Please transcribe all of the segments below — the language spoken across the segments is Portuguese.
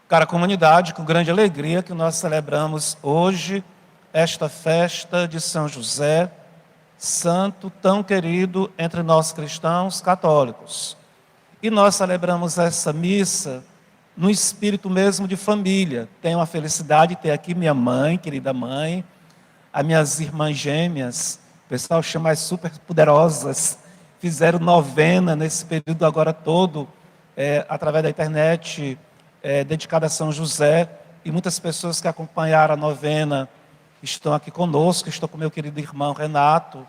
Cara, comunidade, com grande alegria que nós celebramos hoje esta festa de São José, santo tão querido entre nós cristãos católicos. E nós celebramos essa missa no espírito mesmo de família. Tenho a felicidade de ter aqui minha mãe, querida mãe, as minhas irmãs gêmeas, o pessoal chama as super poderosas, fizeram novena nesse período agora todo, através da internet, dedicada a São José, e muitas pessoas que acompanharam a novena estão aqui conosco. Estou com meu querido irmão Renato,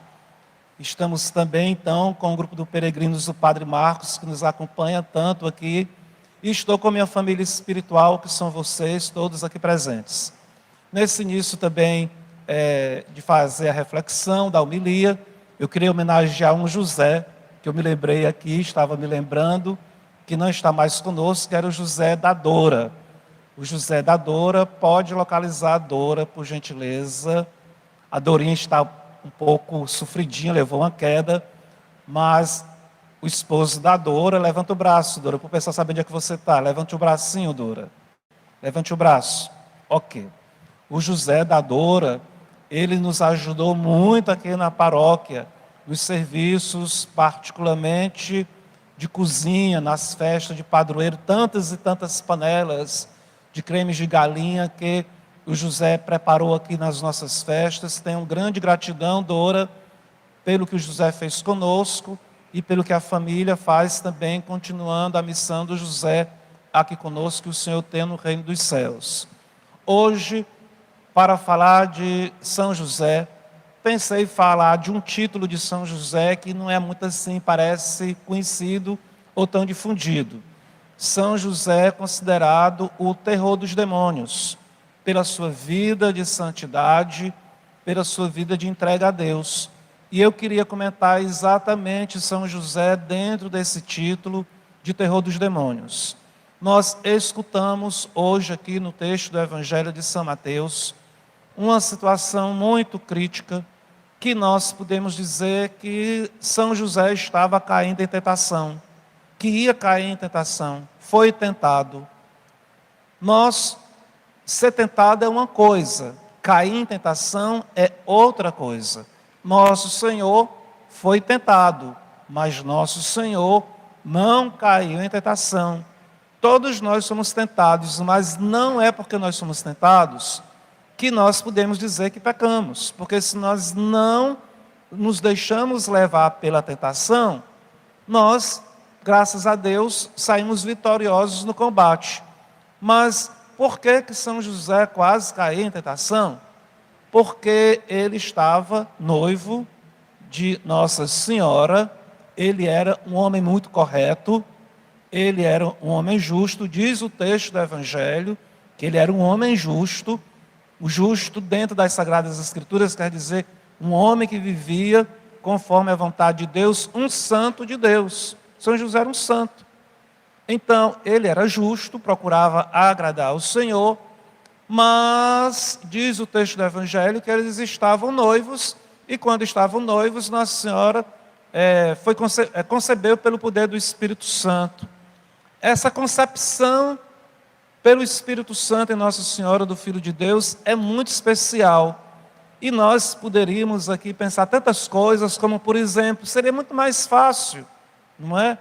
estamos também então com o grupo do Peregrinos do Padre Marcos, que nos acompanha tanto aqui, e estou com a minha família espiritual, que são vocês, todos aqui presentes. Nesse início também de fazer a reflexão da homilia, eu queria homenagear um José, que eu me lembrei aqui, estava me lembrando, que não está mais conosco, que era o José da Dora. O José da Dora, pode localizar a Dora, por gentileza. A Dorinha está um pouco sofridinha, levou uma queda, mas o esposo da Dora, levanta o braço, Dora, para o pessoal saber onde é que você está. Levante o bracinho, Dora. Levante o braço. Ok. O José da Dora, ele nos ajudou muito aqui na paróquia, nos serviços, particularmente de cozinha, nas festas de padroeiro, tantas e tantas panelas de cremes de galinha que o José preparou aqui nas nossas festas. Tenho grande gratidão, Dora, pelo que o José fez conosco e pelo que a família faz também, continuando a missão do José aqui conosco, que o Senhor tem no reino dos céus. Hoje, para falar de São José, pensei em falar de um título de São José que não é muito assim, parece conhecido ou tão difundido. São José é considerado o terror dos demônios, pela sua vida de santidade, pela sua vida de entrega a Deus. E eu queria comentar exatamente São José dentro desse título de terror dos demônios. Nós escutamos hoje aqui no texto do Evangelho de São Mateus uma situação muito crítica, que nós podemos dizer que São José estava caindo em tentação, que ia cair em tentação, foi tentado. Ser tentado é uma coisa, cair em tentação é outra coisa. Nosso Senhor foi tentado, mas nosso Senhor não caiu em tentação. Todos nós somos tentados, mas não é porque nós somos tentados que nós podemos dizer que pecamos, porque se nós não nos deixamos levar pela tentação, nós, graças a Deus, saímos vitoriosos no combate. Mas por que São José quase caiu em tentação? Porque ele estava noivo de Nossa Senhora, ele era um homem muito correto, ele era um homem justo, diz o texto do Evangelho, que ele era um homem justo. O justo dentro das Sagradas Escrituras quer dizer um homem que vivia conforme a vontade de Deus, um santo de Deus. São José era um santo. Então, ele era justo, procurava agradar ao Senhor, mas diz o texto do Evangelho que eles estavam noivos, e quando estavam noivos, Nossa Senhora concebeu pelo poder do Espírito Santo. Essa concepção pelo Espírito Santo em Nossa Senhora do Filho de Deus é muito especial. E nós poderíamos aqui pensar tantas coisas, como por exemplo, seria muito mais fácil, não é?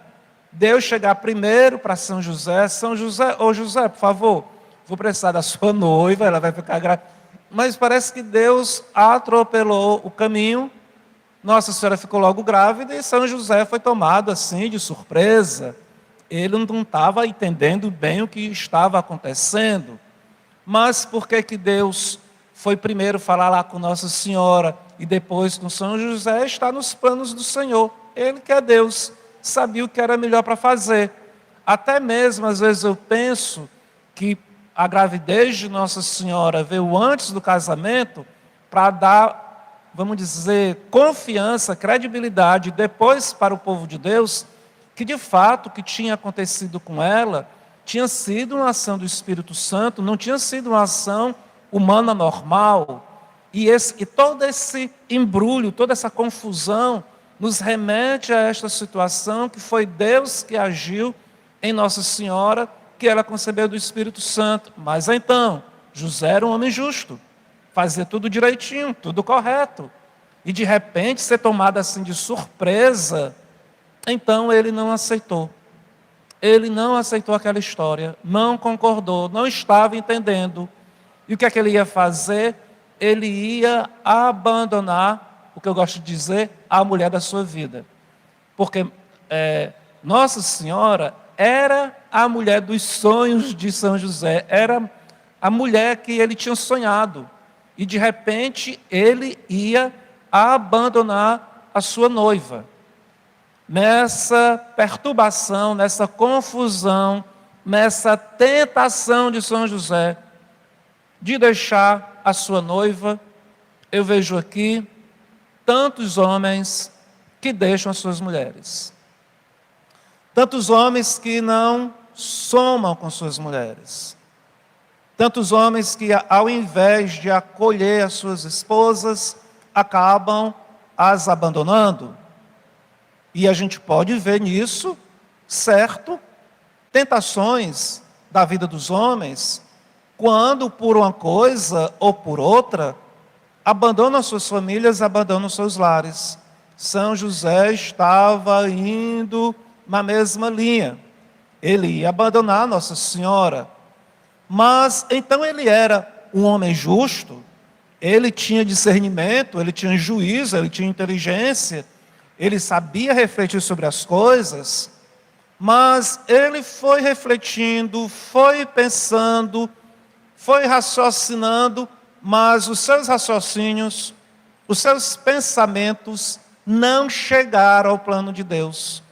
Deus chegar primeiro para São José, ô José, por favor, vou precisar da sua noiva, ela vai ficar grávida. Mas parece que Deus atropelou o caminho, Nossa Senhora ficou logo grávida e São José foi tomado assim de surpresa. Ele não estava entendendo bem o que estava acontecendo. Mas por que Deus foi primeiro falar lá com Nossa Senhora e depois com São José? Está nos planos do Senhor. Ele que é Deus, sabia o que era melhor para fazer. Até mesmo, às vezes eu penso que a gravidez de Nossa Senhora veio antes do casamento para dar, vamos dizer, confiança, credibilidade depois para o povo de Deus, que de fato o que tinha acontecido com ela tinha sido uma ação do Espírito Santo, não tinha sido uma ação humana normal. E todo esse embrulho, toda essa confusão nos remete a esta situação que foi Deus que agiu em Nossa Senhora que ela concebeu do Espírito Santo. Mas então, José era um homem justo, fazia tudo direitinho, tudo correto. E de repente ser tomado assim de surpresa, então ele não aceitou. Ele não aceitou aquela história, não concordou, não estava entendendo. E o que é que ele ia fazer? Ele ia abandonar, o que eu gosto de dizer, a mulher da sua vida. Porque Nossa Senhora era a mulher dos sonhos de São José, era a mulher que ele tinha sonhado. E de repente ele ia abandonar a sua noiva. Nessa perturbação, nessa confusão, nessa tentação de São José de deixar a sua noiva, eu vejo aqui tantos homens que deixam as suas mulheres. Tantos homens que não somam com suas mulheres. Tantos homens que, ao invés de acolher as suas esposas, acabam as abandonando. E a gente pode ver nisso, certo, tentações da vida dos homens, quando por uma coisa ou por outra, abandonam suas famílias, abandonam seus lares. São José estava indo na mesma linha. Ele ia abandonar Nossa Senhora. Mas então ele era um homem justo, ele tinha discernimento, ele tinha juízo, ele tinha inteligência, ele sabia refletir sobre as coisas, mas ele foi refletindo, foi pensando, foi raciocinando, mas os seus raciocínios, os seus pensamentos não chegaram ao plano de Deus.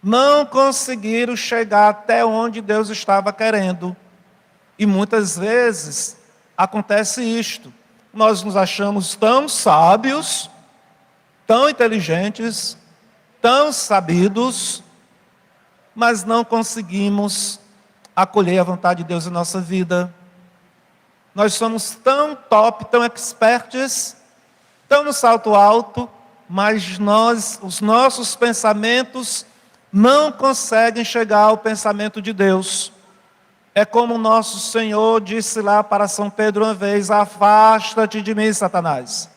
Não conseguiram chegar até onde Deus estava querendo. E muitas vezes acontece isto. Nós nos achamos tão sábios, tão inteligentes, tão sabidos, mas não conseguimos acolher a vontade de Deus em nossa vida. Nós somos tão top, tão experts, tão no salto alto, mas os nossos pensamentos não conseguem chegar ao pensamento de Deus. É como o nosso Senhor disse lá para São Pedro uma vez: afasta-te de mim, Satanás,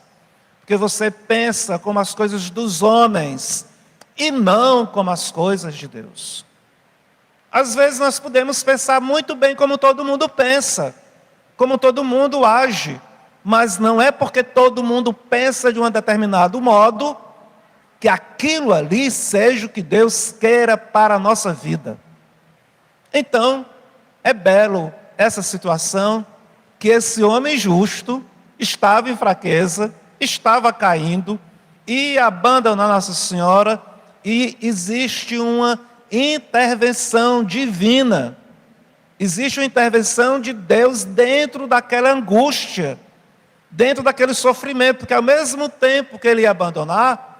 porque você pensa como as coisas dos homens e não como as coisas de Deus. Às vezes nós podemos pensar muito bem como todo mundo pensa, como todo mundo age, mas não é porque todo mundo pensa de um determinado modo que aquilo ali seja o que Deus queira para a nossa vida. Então, é belo essa situação que esse homem justo estava em fraqueza, estava caindo, ia abandonar Nossa Senhora, e existe uma intervenção divina, existe uma intervenção de Deus dentro daquela angústia, dentro daquele sofrimento, porque ao mesmo tempo que ele ia abandonar,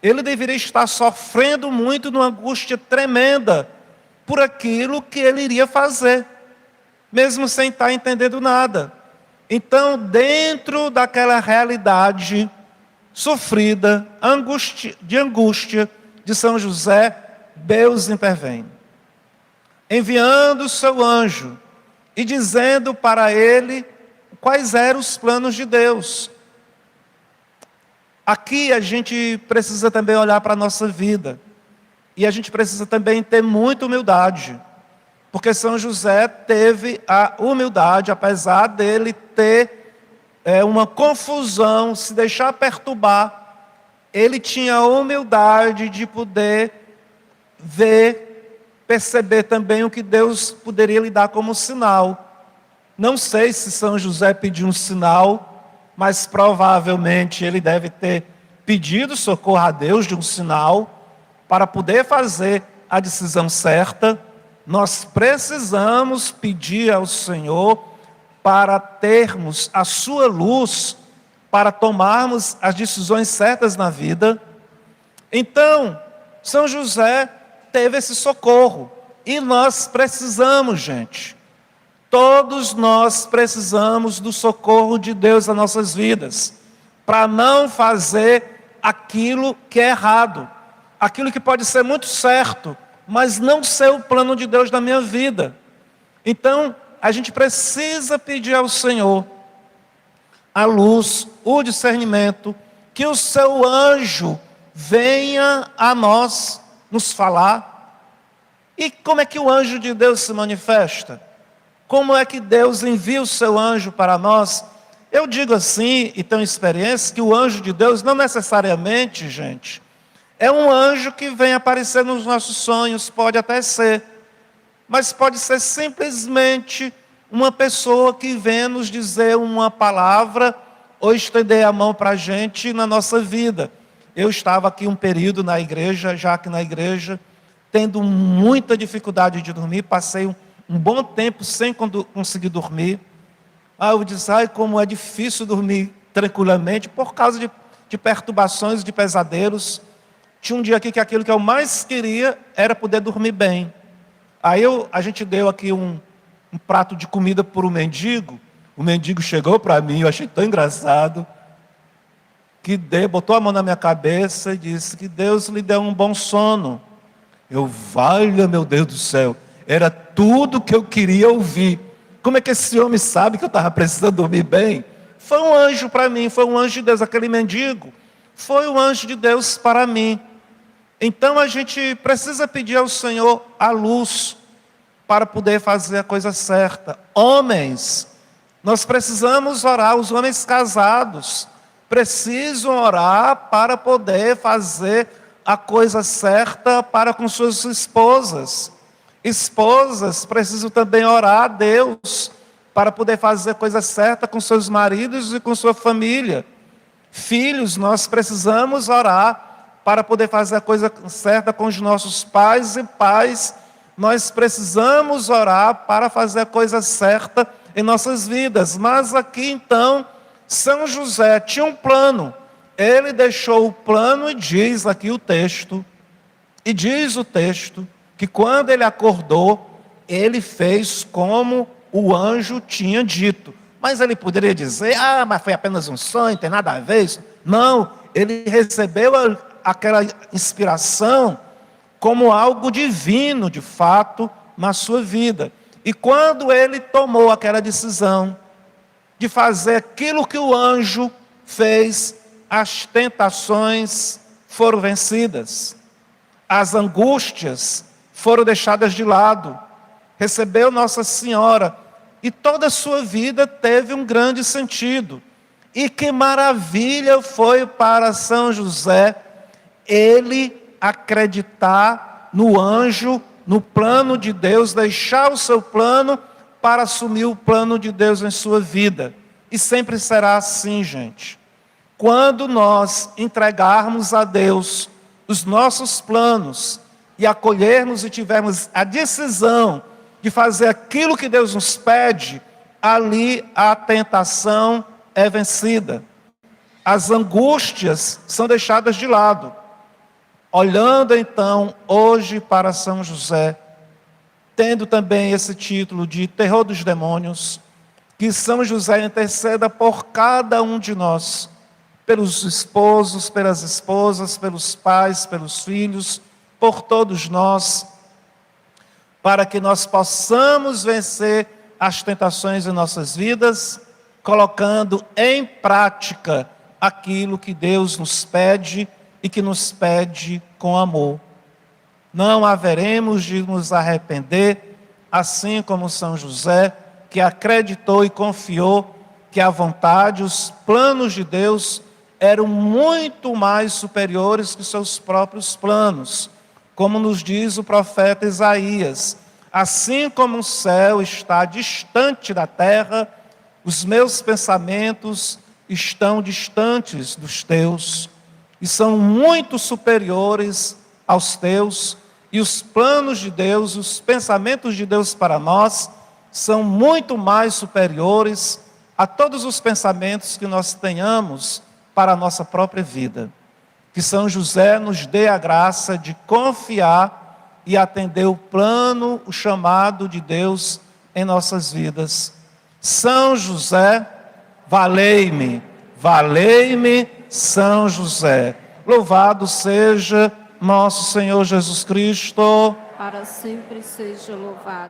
ele deveria estar sofrendo muito numa angústia tremenda, por aquilo que ele iria fazer, mesmo sem estar entendendo nada. Então, dentro daquela realidade sofrida, de angústia de São José, Deus intervém, enviando o seu anjo e dizendo para ele quais eram os planos de Deus. Aqui a gente precisa também olhar para a nossa vida. E a gente precisa também ter muita humildade, porque São José teve a humildade, apesar dele ter uma confusão, se deixar perturbar, ele tinha a humildade de poder ver, perceber também o que Deus poderia lhe dar como sinal. Não sei se São José pediu um sinal, mas provavelmente ele deve ter pedido socorro a Deus de um sinal, para poder fazer a decisão certa. Nós precisamos pedir ao Senhor para termos a sua luz, para tomarmos as decisões certas na vida. Então, São José teve esse socorro. E nós precisamos, gente. Todos nós precisamos do socorro de Deus nas nossas vidas, para não fazer aquilo que é errado. Aquilo que pode ser muito certo, mas não ser o plano de Deus na minha vida. Então, a gente precisa pedir ao Senhor a luz, o discernimento, que o seu anjo venha a nós nos falar. E como é que o anjo de Deus se manifesta? Como é que Deus envia o seu anjo para nós? Eu digo assim, e tenho experiência, que o anjo de Deus não necessariamente, gente, é um anjo que vem aparecer nos nossos sonhos, pode até ser, mas pode ser simplesmente uma pessoa que vem nos dizer uma palavra ou estender a mão para a gente na nossa vida. Eu estava aqui um período na igreja, já que na igreja, tendo muita dificuldade de dormir, passei um bom tempo sem conseguir dormir. Eu disse, como é difícil dormir tranquilamente, por causa de perturbações, de pesadelos. Tinha um dia aqui que aquilo que eu mais queria era poder dormir bem. A gente deu aqui um prato de comida por um mendigo. O mendigo chegou para mim, eu achei tão engraçado, botou a mão na minha cabeça e disse que Deus lhe deu um bom sono. Valha, meu Deus do céu, era tudo que eu queria ouvir. Como é que esse homem sabe que eu estava precisando dormir bem? Foi um anjo para mim, foi um anjo de Deus, aquele mendigo. Foi um anjo de Deus para mim. Então a gente precisa pedir ao Senhor a luz para poder fazer a coisa certa. Homens, nós precisamos orar, os homens casados precisam orar para poder fazer a coisa certa para com suas esposas. Esposas precisam também orar a Deus para poder fazer a coisa certa com seus maridos e com sua família. Filhos, nós precisamos orar para poder fazer a coisa certa com os nossos pais, e pais, nós precisamos orar para fazer a coisa certa em nossas vidas. Mas aqui então, São José tinha um plano. Ele deixou o plano e diz aqui o texto, que quando ele acordou, ele fez como o anjo tinha dito. Mas ele poderia dizer, mas foi apenas um sonho, não tem nada a ver isso. Não, ele recebeu aquela inspiração como algo divino, de fato, na sua vida. E quando ele tomou aquela decisão de fazer aquilo que o anjo fez, as tentações foram vencidas, as angústias foram deixadas de lado, recebeu Nossa Senhora, e toda a sua vida teve um grande sentido. E que maravilha foi para São José ele acreditar no anjo, no plano de Deus, deixar o seu plano para assumir o plano de Deus em sua vida. E sempre será assim, gente. Quando nós entregarmos a Deus os nossos planos e acolhermos e tivermos a decisão de fazer aquilo que Deus nos pede, ali a tentação é vencida. As angústias são deixadas de lado. Olhando então hoje para São José, tendo também esse título de terror dos demônios, que São José interceda por cada um de nós, pelos esposos, pelas esposas, pelos pais, pelos filhos, por todos nós, para que nós possamos vencer as tentações em nossas vidas, colocando em prática aquilo que Deus nos pede e que nos pede com amor. Não haveremos de nos arrepender, assim como São José, que acreditou e confiou que a vontade, os planos de Deus eram muito mais superiores que seus próprios planos. Como nos diz o profeta Isaías, assim como o céu está distante da terra, os meus pensamentos estão distantes dos teus, e são muito superiores aos teus, e os planos de Deus, os pensamentos de Deus para nós, são muito mais superiores a todos os pensamentos que nós tenhamos para a nossa própria vida. Que São José nos dê a graça de confiar e atender o plano, o chamado de Deus em nossas vidas. São José, valei-me, valei-me, São José. Louvado seja nosso Senhor Jesus Cristo. Para sempre seja louvado.